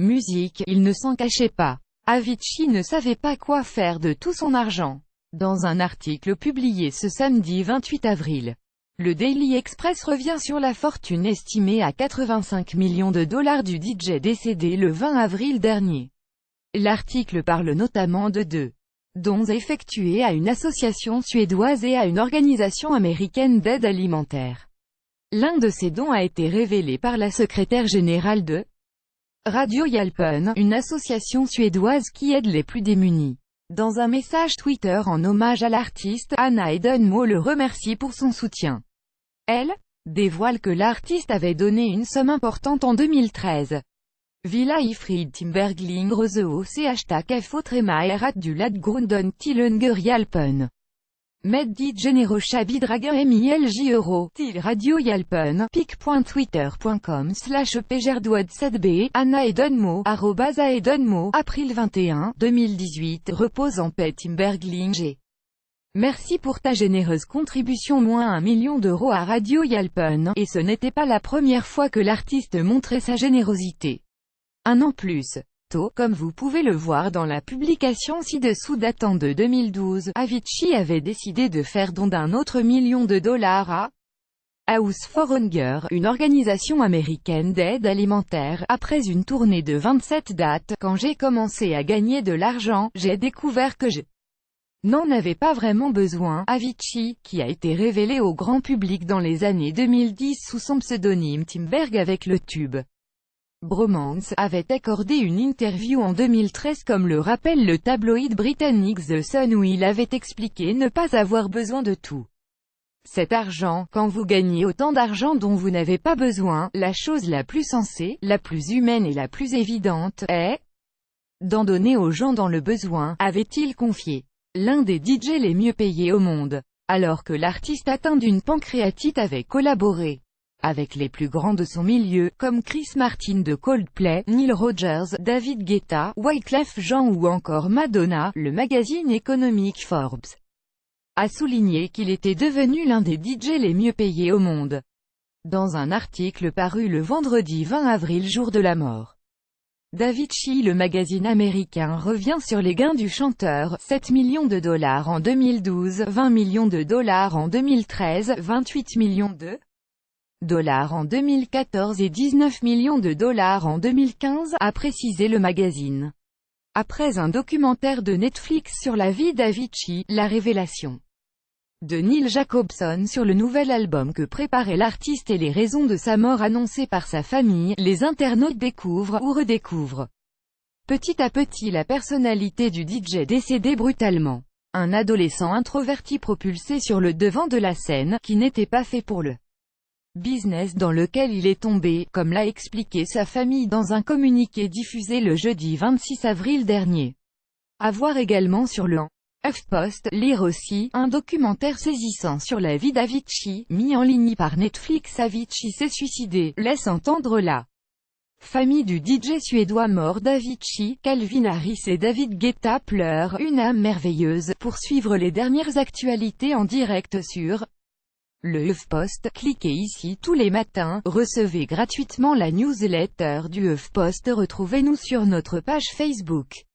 musique, il ne s'en cachait pas. Avicii ne savait pas quoi faire de tout son argent. Dans un article publié ce samedi 28 avril, le Daily Express revient sur la fortune estimée à 85 millions de dollars du DJ décédé le 20 avril dernier. L'article parle notamment de deux dons effectués à une association suédoise et à une organisation américaine d'aide alimentaire. L'un de ces dons a été révélé par la secrétaire générale de Radiohjälpen, une association suédoise qui aide les plus démunis. Dans un message Twitter en hommage à l'artiste, Anna Edenmo le remercie pour son soutien. Elle dévoile que l'artiste avait donné une somme importante en 2013. Villa Ifrid Timbergling Roseo C #FO-RAT du Ladgrunden Hjälpen. Med dit generosha bidraga MILJ euro, til Radiohjälpen, pic.twitter.com/pgerdouad7b, Anna Edenmo, @Edenmo, April 21, 2018, repose en paix Timbergling G. Merci pour ta généreuse contribution -1 million d'euros à Radiohjälpen, et ce n'était pas la première fois que l'artiste montrait sa générosité. Un an plus tôt, comme vous pouvez le voir dans la publication ci-dessous datant de 2012, Avicii avait décidé de faire don d'un autre $1 million à House for Hunger, une organisation américaine d'aide alimentaire. Après une tournée de 27 dates, quand j'ai commencé à gagner de l'argent, j'ai découvert que je n'en avais pas vraiment besoin. Avicii, qui a été révélé au grand public dans les années 2010 sous son pseudonyme Timberg avec le tube Bromance, avait accordé une interview en 2013 comme le rappelle le tabloïd britannique The Sun où il avait expliqué ne pas avoir besoin de tout cet argent. Quand vous gagnez autant d'argent dont vous n'avez pas besoin, la chose la plus sensée, la plus humaine et la plus évidente, est d'en donner aux gens dans le besoin, avait-il confié. L'un des DJ les mieux payés au monde, alors que l'artiste atteint d'une pancréatite avait collaboré avec les plus grands de son milieu, comme Chris Martin de Coldplay, Nile Rodgers, David Guetta, Wyclef Jean ou encore Madonna. Le magazine économique Forbes a souligné qu'il était devenu l'un des DJ les mieux payés au monde. Dans un article paru le vendredi 20 avril, jour de la mort d'Avicii, le magazine américain revient sur les gains du chanteur: 7 millions de dollars en 2012, 20 millions de dollars en 2013, 28 millions de dollars en 2014 et 19 millions de dollars en 2015, a précisé le magazine. Après un documentaire de Netflix sur la vie d'Avicii, la révélation de Neil Jacobson sur le nouvel album que préparait l'artiste et les raisons de sa mort annoncée par sa famille, les internautes découvrent, ou redécouvrent, petit à petit la personnalité du DJ décédé brutalement. Un adolescent introverti propulsé sur le devant de la scène, qui n'était pas fait pour le business dans lequel il est tombé, comme l'a expliqué sa famille dans un communiqué diffusé le jeudi 26 avril dernier. À voir également sur le HuffPost. Lire aussi, un documentaire saisissant sur la vie d'Avicii, mis en ligne par Netflix. Avicii s'est suicidé, laisse entendre la famille du DJ suédois mort d'Avicii. Calvin Harris et David Guetta pleurent, une âme merveilleuse. Pour suivre les dernières actualités en direct sur le HuffPost, cliquez ici tous les matins. Recevez gratuitement la newsletter du HuffPost. Retrouvez-nous sur notre page Facebook.